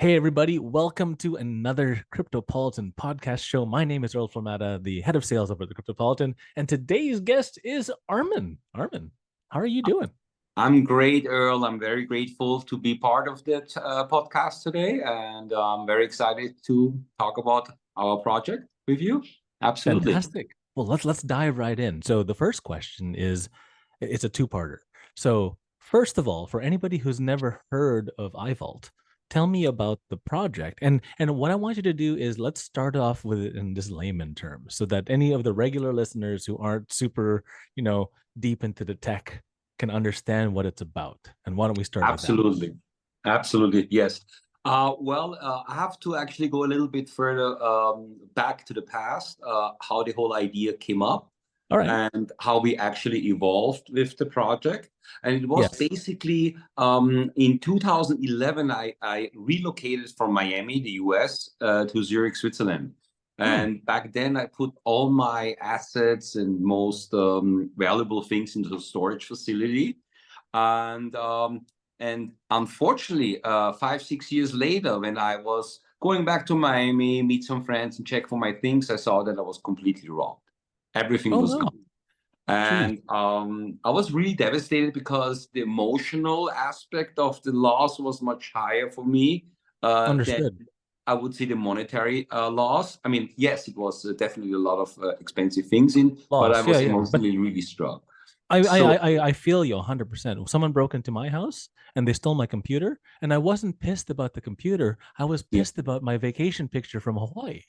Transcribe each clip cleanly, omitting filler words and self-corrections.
Hey, everybody, welcome to another Cryptopolitan podcast show. My name is Earl Flamata, the head of sales over at the Cryptopolitan, and today's guest is Arman. Arman, how are you doing? I'm great, Earl. I'm very grateful to be part of that podcast today, and I'm very excited to talk about our project with you. Absolutely. Fantastic. Well, let's dive right in. So the first question is it's a two-parter. So first of all, for anybody who's never heard of ivault, tell me about the project. And what I want you to do is let's start off with it in just layman terms so that any of the regular listeners who aren't super, deep into the tech can understand what it's about. And why don't we start with that? Absolutely. Absolutely. Yes. I have to actually go a little bit further back to the past, how the whole idea came up All right. and how we actually evolved with the project. And it was Yes. basically in 2011, I relocated from Miami, the US, to Zurich, Switzerland. Hmm. And back then, I put all my assets and most valuable things into the storage facility. And unfortunately, 5, 6 years later, when I was going back to Miami, meet some friends and check for my things, I saw that I was completely wrong. Everything Oh was no. gone. Geez. And I was really devastated because the emotional aspect of the loss was much higher for me than Understood. I would say the monetary loss. I mean, yes, it was definitely a lot of expensive things in, but I Loss. Yeah, was yeah. But emotionally really struck. I I So I I feel you 100%. Someone broke into my house and they stole my computer, and I wasn't pissed about the computer. I was yeah, pissed about my vacation picture from Hawaii,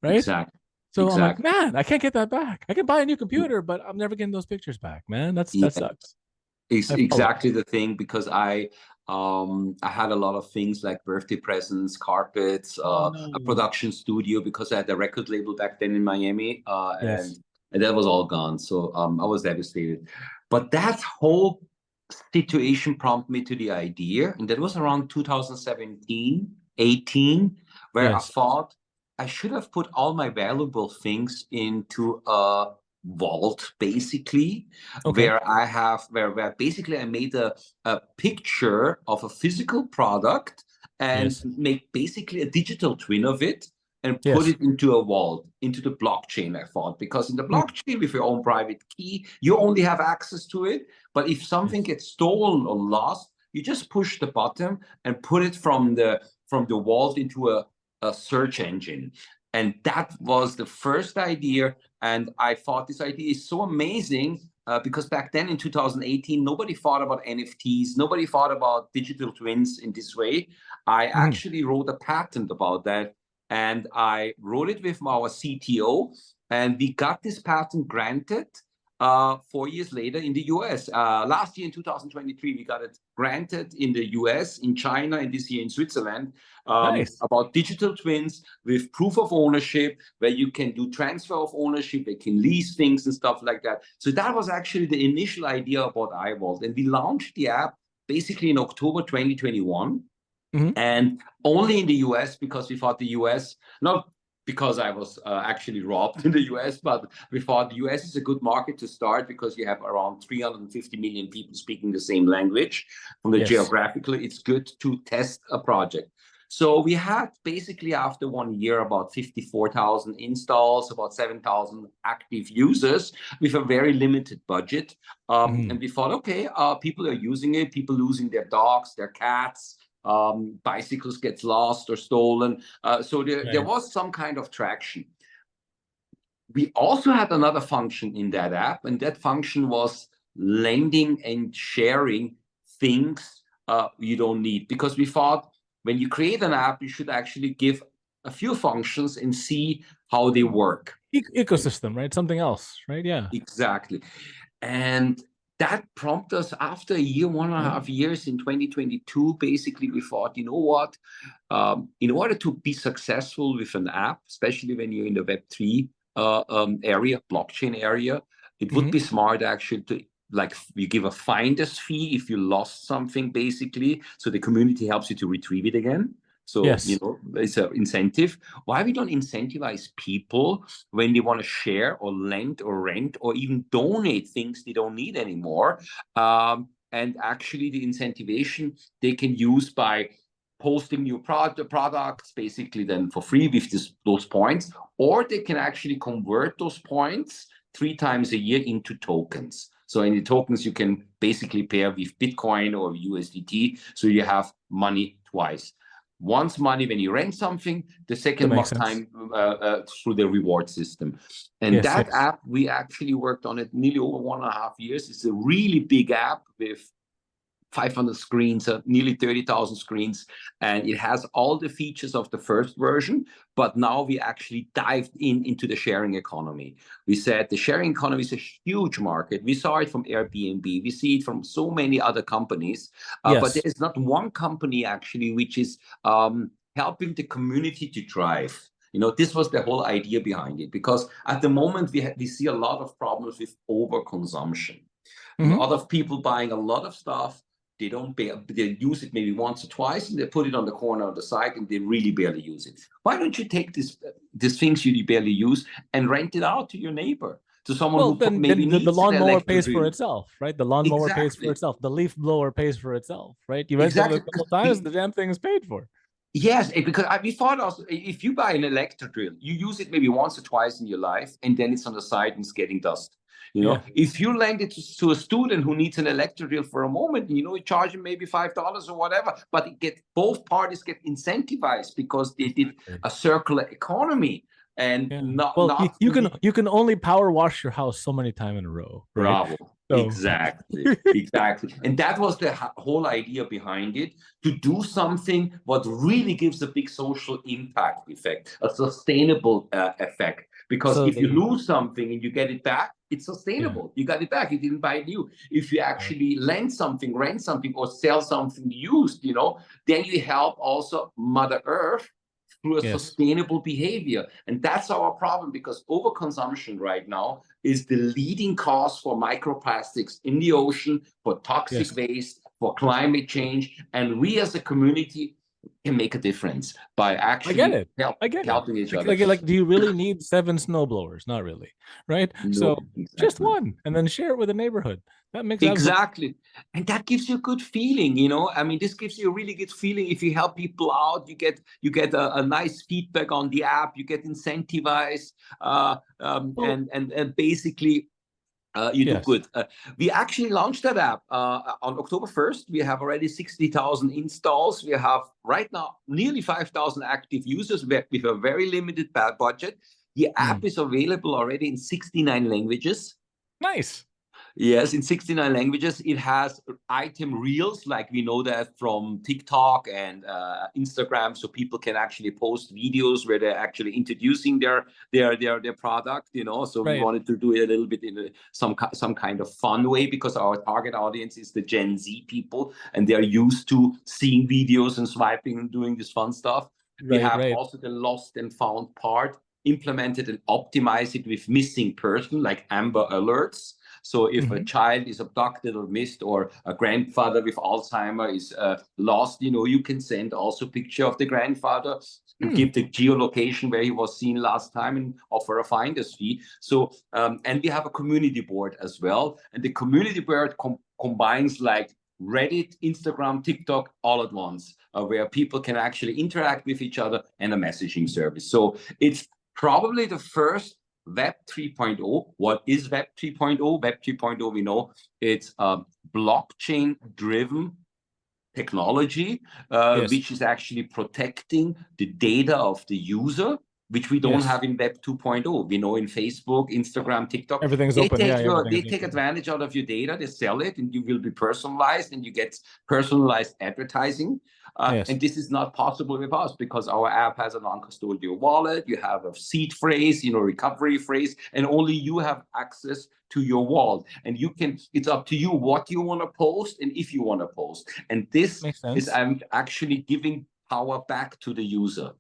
right? exactly, So I'm like, exactly. man, I can't get that back. I can buy a new computer, but I'm never getting those pictures back, man. That Yeah, sucks. it's I follow. exactly the thing because I had a lot of things like birthday presents, carpets, Oh a no. production studio because I had a record label back then in Miami, Yes. and that was all gone. So I was devastated. But that whole situation prompted me to the idea, and that was around 2017, 18, where I Yes. thought I should have put all my valuable things into a vault, basically, Okay. where basically I made a picture of a physical product and Yes. make basically a digital twin of it and put Yes. it into a vault, into the blockchain, I thought, because in the Mm. blockchain with your own private key, you only have access to it. But if something Yes. gets stolen or lost, you just push the button and put it from the vault into a search engine. And that was the first idea. And I thought this idea is so amazing because back then in 2018, nobody thought about NFTs, nobody thought about digital twins in this way. I Mhm. actually wrote a patent about that, and I wrote it with our CTO, and we got this patent granted 4 years later in the US. Last year in 2023, we got it granted in the US, in China, and this year in Switzerland Nice. about digital twins with proof of ownership, where you can do transfer of ownership, they can lease things and stuff like that. So that was actually the initial idea about ivault. And we launched the app basically in October 2021 Hmm. and only in the US because we thought the US, not because I was actually robbed in the US, but we thought the US is a good market to start because you have around 350 million people speaking the same language. From the Yes. geographically, it's good to test a project. So we had basically after 1 year about 54,000 installs, about 7,000 active users with a very limited budget. Hmm. And we thought, okay, people are using it, people losing their dogs, their cats, bicycles gets lost or stolen. So there Right. was some kind of traction. We also had another function in that app, and that function was lending and sharing things you don't need. Because we thought when you create an app, you should actually give a few functions and see how they work. Ecosystem, right? Something else, right? Yeah. Exactly. And that prompted us after a year, one and a Yeah. half years in 2022. Basically, we thought, you know what? In order to be successful with an app, especially when you're in the Web3 area, blockchain area, it would Hmm. be smart actually to like you give a finder's fee if you lost something, basically, so the community helps you to retrieve it again. So, Yes. it's an incentive. Why we don't incentivize people when they want to share or lend or rent or even donate things they don't need anymore? And actually, the incentivation they can use by posting new products basically then for free with those points, or they can actually convert those points 3 times a year into tokens. So in the tokens, you can basically pair with Bitcoin or USDT. So you have money twice. Once money when you rent something, the second time through the reward system. And that app, we actually worked on it nearly over 1.5 years. It's a really big app with 500 screens, nearly 30,000 screens, and it has all the features of the first version. But now we actually dived into the sharing economy. We said the sharing economy is a huge market. We saw it from Airbnb. We see it from so many other companies, but there is not one company actually which is helping the community to thrive. This was the whole idea behind it, because at the moment we see a lot of problems with overconsumption. A lot of people buying a lot of stuff. They use it maybe once or twice, and they put it on the corner of the site, and they really barely use it. Why don't you take these things you barely use and rent it out to your neighbor, to someone who maybe needs the lawnmower pays drill. for itself, right? The lawnmower pays for itself. The leaf blower pays for itself, right? You rent it a couple times, the damn thing is paid for. Yes, because we thought also, if you buy an electric drill, you use it maybe once or twice in your life, and then it's on the side and it's getting dust. If you lend it to a student who needs an electric drill for a moment, you charge him maybe $5 or whatever, but both parties get incentivized because they did a circular economy. And you can only power wash your house so many times in a row, right? Bravo. So. Exactly. And that was the whole idea behind it, to do something what really gives a big social impact effect, a sustainable effect. Because if you lose something and you get it back, it's sustainable. You got it back. You didn't buy it new. If you actually lend something, rent something, or sell something used, then you help also Mother Earth through a sustainable behavior. And that's our problem, because overconsumption right now is the leading cause for microplastics in the ocean, for toxic waste, for climate change. And we as a community can make a difference by actually helping each other. Like, do you really need 7 snowblowers? Not really, right? No, so just one, and then share it with the neighborhood. That makes exactly, and that gives you a good feeling. I mean, this gives you a really good feeling. If you help people out, you get a nice feedback on the app. You get incentivized, and basically. You do good. We actually launched that app on October 1st. We have already 60,000 installs. We have right now nearly 5,000 active users with a very limited budget. The app is available already in 69 languages. Nice. Yes, in 69 languages. It has item reels, like we know that from TikTok and Instagram, so people can actually post videos where they're actually introducing their product. So we wanted to do it a little bit in some kind of fun way, because our target audience is the Gen Z people, and they are used to seeing videos and swiping and doing this fun stuff. We have also the lost and found part, implemented and optimized it with missing person, like Amber Alerts. So if a child is abducted or missed, or a grandfather with Alzheimer is lost, you can send also a picture of the grandfather, and give the geolocation where he was seen last time, and offer a finder's fee. So, and we have a community board as well. And the community board combines like Reddit, Instagram, TikTok all at once, where people can actually interact with each other, and a messaging service. So it's probably the first Web 3.0. What is Web 3.0? Web 3.0, we know it's a blockchain-driven technology, which is actually protecting the data of the user, which we don't have in Web 2.0. We know in Facebook, Instagram, TikTok, everything's open. They take advantage out of your data, they sell it, and you will be personalized, and you get personalized advertising. And this is not possible with us, because our app has a non-custodial wallet. You have a seed phrase, recovery phrase, and only you have access to your wallet. And it's up to you what you want to post and if you want to post. And this is actually giving power back to the user.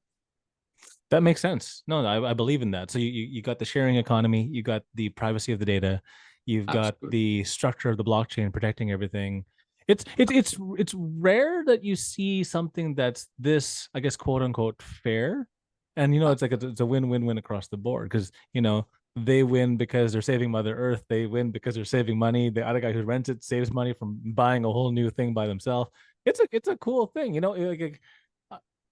That makes sense. No, I believe in that. So you got the sharing economy, you got the privacy of the data, you've got the structure of the blockchain protecting everything. It's rare that you see something that's this, I guess, quote unquote fair, and it's like it's a win-win-win across the board, because they win because they're saving Mother Earth, they win because they're saving money. The other guy who rents it saves money from buying a whole new thing by themselves. It's a cool thing, like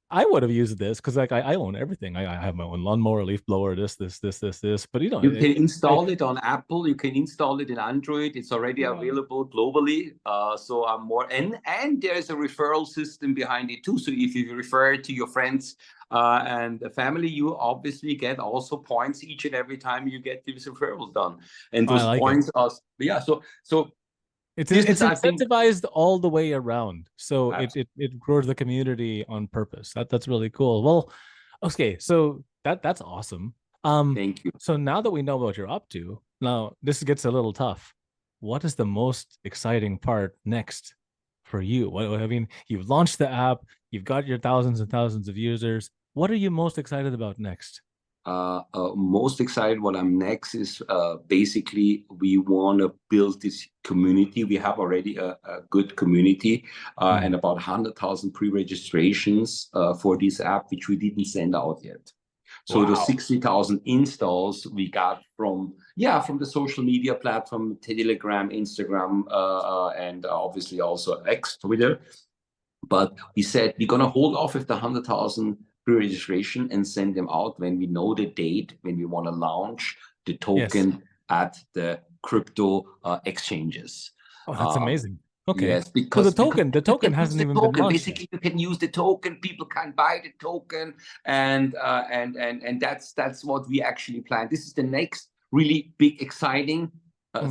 I would have used this because like I own everything. I have my own lawnmower, leaf blower, this. But you know, You can install it on Apple. You can install it in Android. It's already yeah. available globally. So I'm more and there's a referral system behind it too. So if you refer it to your friends and the family, you obviously get also points each and every time you get these referrals done. And I those like it. points are yeah. So It's this is it's I think incentivized all the way around, so uh, it grows the community on purpose. That's really cool. Well, okay, so that's awesome. thank you. So now that we know what you're up to, now this gets a little tough. What is the most exciting part next for you? What I mean, you've launched the app, you've got your thousands and thousands of users. What are you most excited about next? Most excited what I'm next is basically we want to build this community. We have already a good community and about 100,000 pre-registrations for this app, which we didn't send out yet. So the Wow. 60,000 installs we got from the social media platform, Telegram, Instagram, and obviously also X, Twitter. But we said we're going to hold off with the 100,000 pre-registration and send them out when we know the date, when we want to launch the Yes. token at the crypto exchanges. Oh, that's amazing. Okay. Yes, So because the you token can use hasn't the even been token. launched yet. Basically, you can use the token. People can buy the token, and that's what we actually plan. This is the next really big, exciting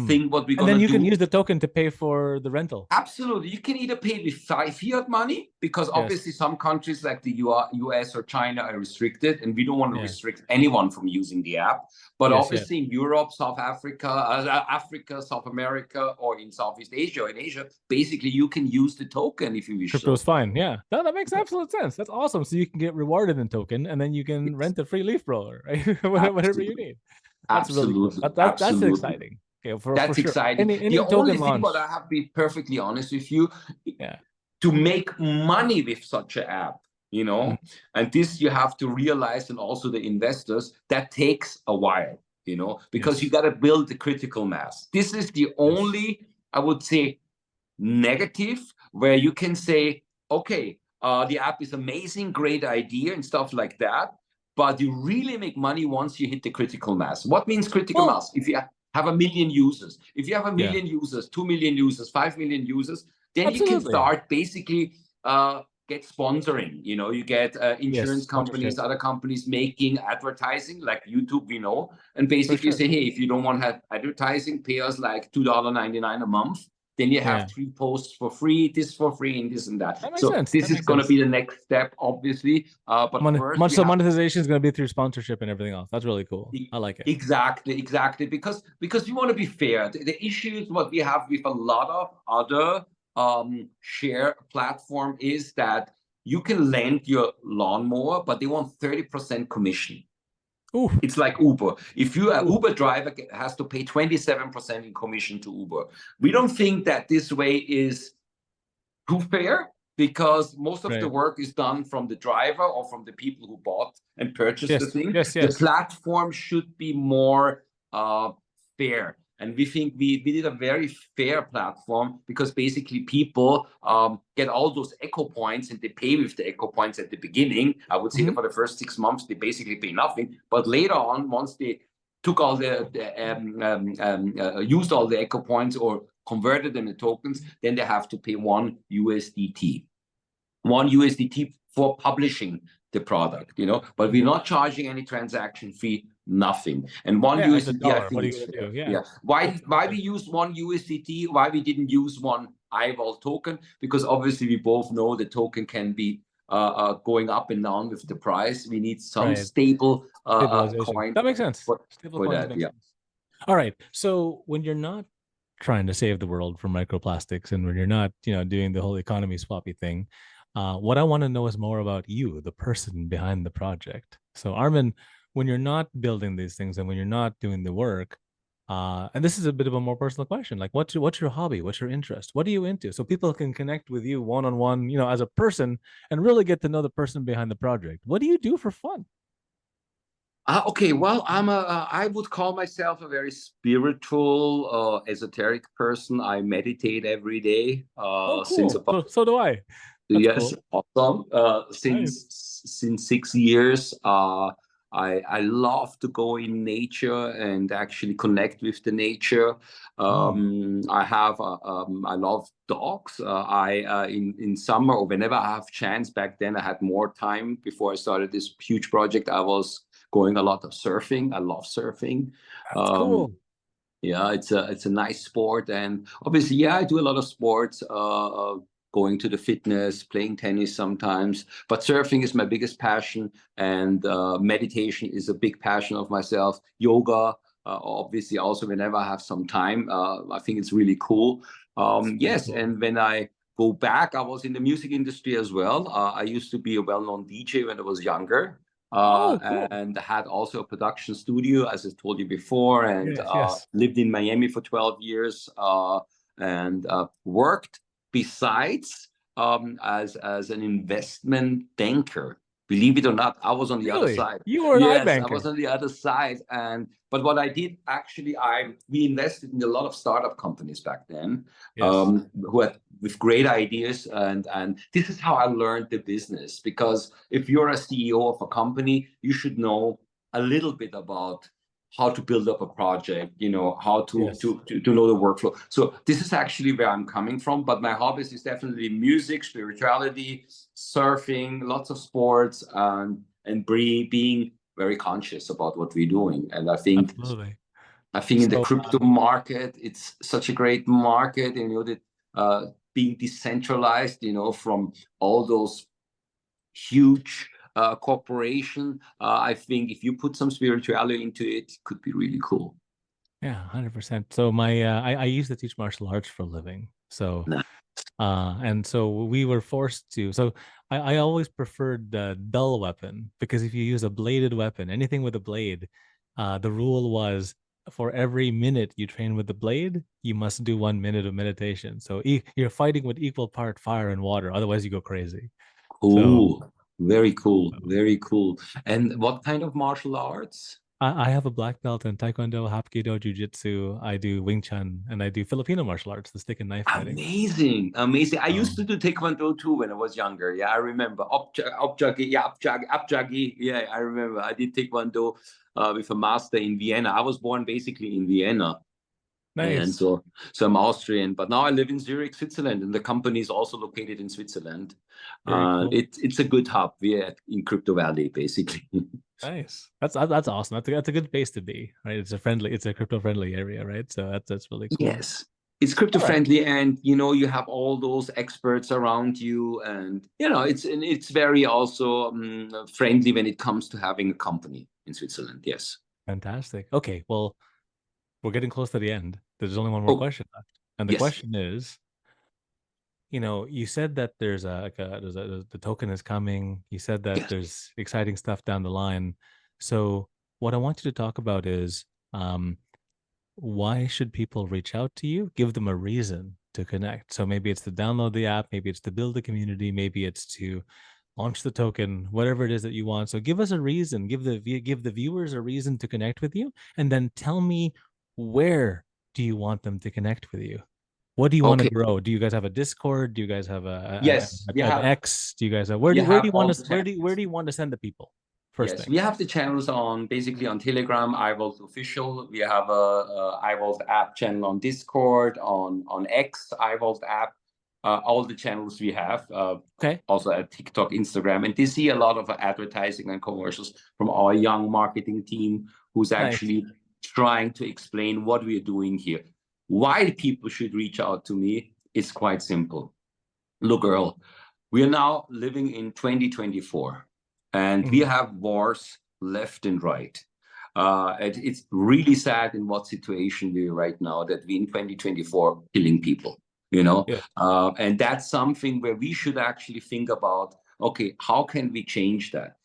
thing. What we're And then gonna you can do. use the token to pay for the rental. Absolutely. You can either pay with fiat money, because Yes. obviously some countries like the US or China are restricted, and we don't want to Yeah. restrict anyone from using the app. But Yes. Yeah. obviously in Europe, South Africa, Africa, South America, or in Southeast Asia, or in Asia, basically you can use the token if you wish Crypto is so. fine. Yeah. That makes absolute sense. That's awesome. So you can get rewarded in token and then you can It's rent a free leaf blower, right? Whatever you absolutely, need. That's really cool. absolutely, That's absolutely. exciting. Okay, for That's sure. exciting. The Any only token thing, but launch. I have to be perfectly honest with you, Yeah. to make money with such an app, Mhm. and this you have to realize, and also the investors, that takes a while, because you Yes. got to build the critical mass. This is the Yes. only, I would say, negative, where you can say, okay, the app is amazing, great idea, and stuff like that. But you really make money once you hit the critical mass. What means critical Well, mass? If you have a million users, if you have a yeah, million users, 2 million users, 5 million users, then you can absolutely. start basically get sponsoring. You get Yes. insurance companies, Sponsorship. other companies making advertising, like YouTube, and For basically sure. say, hey, if you don't want to have advertising, pay us like $2.99 a month. Then you have Yeah. 3 posts for free, this for free, and this and that. That makes So sense. this That is makes going to sense. be the next step, obviously. But first, we So have monetization is going to be through sponsorship and everything else. That's really cool. I like it. exactly, because we want to be fair. The issue is what we have with a lot of other share platform is that you can lend your lawnmower, but they want 30% commission. Ooh, It's like Uber. If you an ooh, Uber driver has to pay 27% in commission to Uber. We don't think that this way is too fair, because most of the right. work is done from the driver or from the people who bought and purchased the Yes, thing. yes, The yes. platform should be more fair. And we think we did a very fair platform, because basically people get all those echo points, and they pay with the echo points at the beginning. I would say that Mhm. for the first 6 months, they basically pay nothing. But later on, once they took all used all the echo points or converted them to tokens, then they have to pay one USDT for publishing the product, but we're not charging any transaction fee, nothing. And one Yeah, it's a USDT, I dollar. What think are you it's gonna fair. do? Yeah, Yeah. Why exactly. we used one USDT, why we didn't use one ivault token? Because obviously we both know the token can be going up and down with the price. We need some Right. stable Stabilization. coin That makes sense. Stable for coins that. make Yeah. sense. All right. So when you're not trying to save the world from microplastics and when you're not, doing the whole economy swappy thing, what I want to know is more about you, the person behind the project. So Arman, when you're not building these things and when you're not doing the work, and this is a bit of a more personal question, like what's your hobby? What's your interest? What are you into? So people can connect with you one on one, as a person and really get to know the person behind the project. What do you do for fun? Okay, well, I would call myself a very spiritual, esoteric person. I meditate every day Oh, since cool. about So do I. That's yes, cool. awesome. Since Nice. since 6 years. I love to go in nature and actually connect with the nature. I love dogs. In summer or whenever I have chance. Back then I had more time before I started this huge project. I was going a lot of surfing. I love surfing. That's cool. Yeah, it's a nice sport, and obviously, yeah, I do a lot of sports. Going to the fitness, playing tennis sometimes, but surfing is my biggest passion, and meditation is a big passion of myself. Yoga, obviously, also whenever I have some time, I think it's really cool. Yes, Cool. and when I go back, I was in the music industry as well. I used to be a well-known DJ when I was younger. Oh, cool. And had also a production studio, as I told you before, and Yes, yes. lived in Miami for 12 years, and worked besides as an investment banker. Believe it or not, I was on the other Really? side. You were an Yes, I iBanker. was on the other side, and but what I did actually, we invested in a lot of startup companies back then, Yes. who had with great ideas, and this is how I learned the business. Because if you're a CEO of a company, you should know a little bit about how to build up a project, how to Yes. know the workflow. So this is actually where I'm coming from. But my hobbies is definitely music, spirituality, surfing, lots of sports, and being very conscious about what we're doing. And Absolutely. I think in the So, crypto market, it's such a great market, and that being decentralized, from all those huge corporation. I think if you put some spirituality into it, it could be really cool. yeah, 100%. So I used to teach martial arts for a living. So Nah. and so we were forced to. So I always preferred the dull weapon, because if you use a bladed weapon, anything with a blade, the rule was for every minute you train with the blade, you must do 1 minute of meditation. So you're fighting with equal part fire and water, otherwise you go crazy. So Cool. Very cool. Very cool. And what kind of martial arts? I have a black belt in Taekwondo, Hapkido, Jiu-Jitsu. I do Wing Chun, and I do Filipino martial arts, the stick and knife fighting. Amazing, amazing. I used to Um, do Taekwondo too when I was younger. Yeah, I remember. Upjagi, yeah, upjagi. Yeah, I remember. I did Taekwondo with a master in Vienna. I was born basically in Vienna. And nice. so I'm Austrian, but now I live in Zurich, Switzerland, and the company is also located in Switzerland. Very cool. It's a good hub. We're in Crypto Valley, basically. Nice. That's awesome. That's a good place to be, right? It's a crypto friendly area, right? So that's really cool. Yes, it's crypto All right. friendly, and you have all those experts around you, and it's very also friendly when it comes to having a company in Switzerland. Yes. Fantastic. Okay. Well, we're getting close to the end. There's only one more Oh, question left. And the yes, question is, you said that the token is coming. You said that yes. there's exciting stuff down the line. So what I want you to talk about is, um, why should people reach out to you? Give them a reason to connect. So maybe it's to download the app, maybe it's to build a community, maybe it's to launch the token, whatever it is that you want. So give us a reason, give the viewers a reason to connect with you, and then tell me, where do you want them to connect with you? What do you want to Okay. grow? Do you guys have a Discord? Do you guys have Yes, an X? Do you guys have we where do have you all want the to where channels. do you want to send the people? First Yes, thing. we have the channels on basically on Telegram, ivault official. We have a ivault app channel on Discord, on X, ivault app. All the channels we have. Okay. Also at TikTok, Instagram, and they see a lot of advertising and commercials from our young marketing team, who's Nice. actually trying to explain what we are doing here. Why people should reach out to me is quite simple. Look, Earl, we are now living in 2024, and we Mhm. have wars left and right. It's really sad in what situation we're right now, that we in 2024 killing people, Yeah. and that's something where we should actually think about, okay, how can we change that?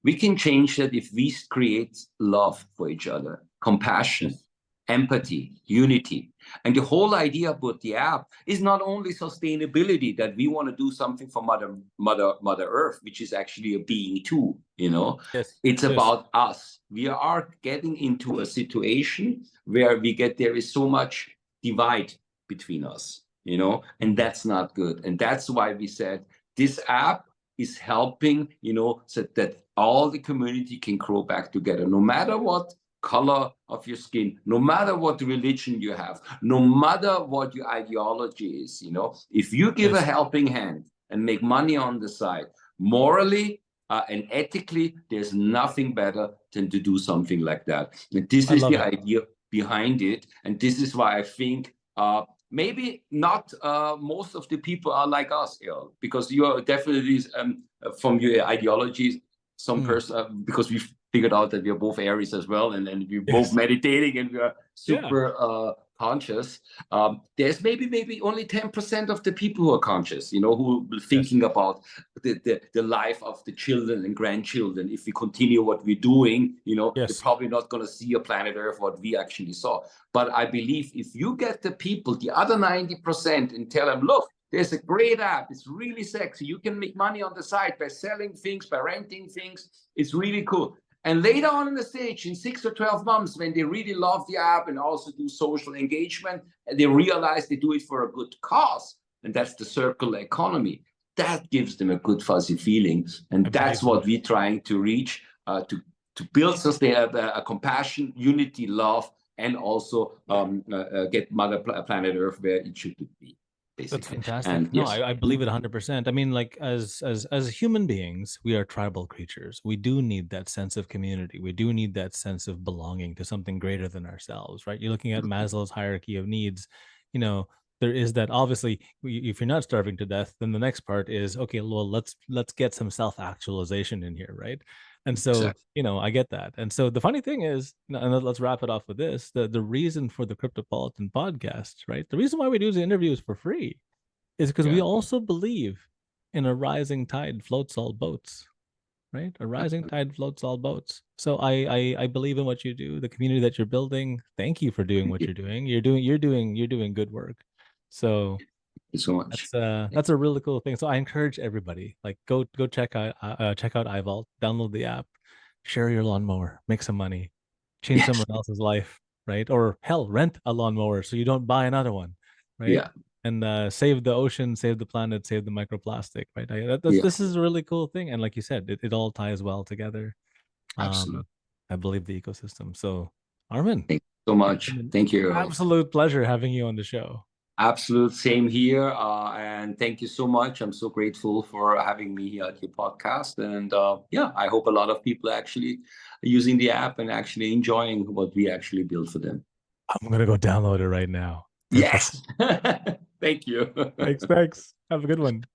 We can change that if we create love for each other, compassion, Yes. empathy, unity. And the whole idea about the app is not only sustainability, that we want to do something for Mother Earth, which is actually a being too, Yes. It's Yes. about us. We are getting into a situation where there is so much divide between us, and Mhm. that's not good. And that's why we said this app is helping, so that all the community can grow back together, no matter what color of your skin, no matter what religion you have, no matter what your ideology is. If you give a Yes. helping hand and make money on the side, morally and ethically, there's nothing better than to do something like that. And this I is love the it. idea behind it. And this is why I think maybe not most of the people are like us, because you are definitely from your ideologies, some person, because we figured out that we are both Aries as well, and we're both Yes. meditating, and we are Yeah. super conscious. There's maybe only 10% of the people who are conscious, who are thinking about the life of the children and grandchildren. If we continue what we're doing, they're Yes. probably not going to see a planet Earth what we actually saw. But I believe if you get the people, the other 90%, and tell them, look, there's a great app. It's really sexy. You can make money on the side by selling things, by renting things. It's really cool. And later on in the stage, in 6 or 12 months, when they really love the app and also do social engagement, and they realize they do it for a good cause, and that's the circular economy, that gives them a good fuzzy feeling. And that's what we're trying to reach, to build a compassion, unity, love, and also get Mother Planet Earth where it should be. Basically. That's fantastic. And No, yes. I believe it 100%. I mean, like as human beings, we are tribal creatures. We do need that sense of community. We do need that sense of belonging to something greater than ourselves, right? You're looking at Maslow's hierarchy of needs. There is that. Obviously, if you're not starving to death, then the next part is, okay, well, let's get some self-actualization in here, right? And so, Exactly. I get that. And so the funny thing is, and let's wrap it off with this, the reason for the Cryptopolitan podcast, right? The reason why we do the interviews for free is because we Yeah. also believe in a rising tide floats all boats, right? A rising tide floats all boats. So I believe in what you do, the community that you're building. Thank you for doing Thank what you. you're doing. You're doing good work. So Thank you so much. that's a really cool thing. So I encourage everybody, like, go check out ivault, download the app, share your lawnmower, make some money, change Yes. someone else's life, right? Or hell, rent a lawnmower so you don't buy another one, right? Yeah. And save the ocean, save the planet, save the microplastic, right? Yeah. This is a really cool thing, and like you said, it all ties well together. Absolutely. I believe the ecosystem. So, Arman, Thank you so it's much. been an Thank you. absolute pleasure having you on the show. Absolute same here. And thank you so much. I'm so grateful for having me here at your podcast. And yeah, I hope a lot of people actually are using the app and actually enjoying what we actually build for them. I'm gonna go download it right now. Perfect. Yes. Thank you. Thanks. Have a good one.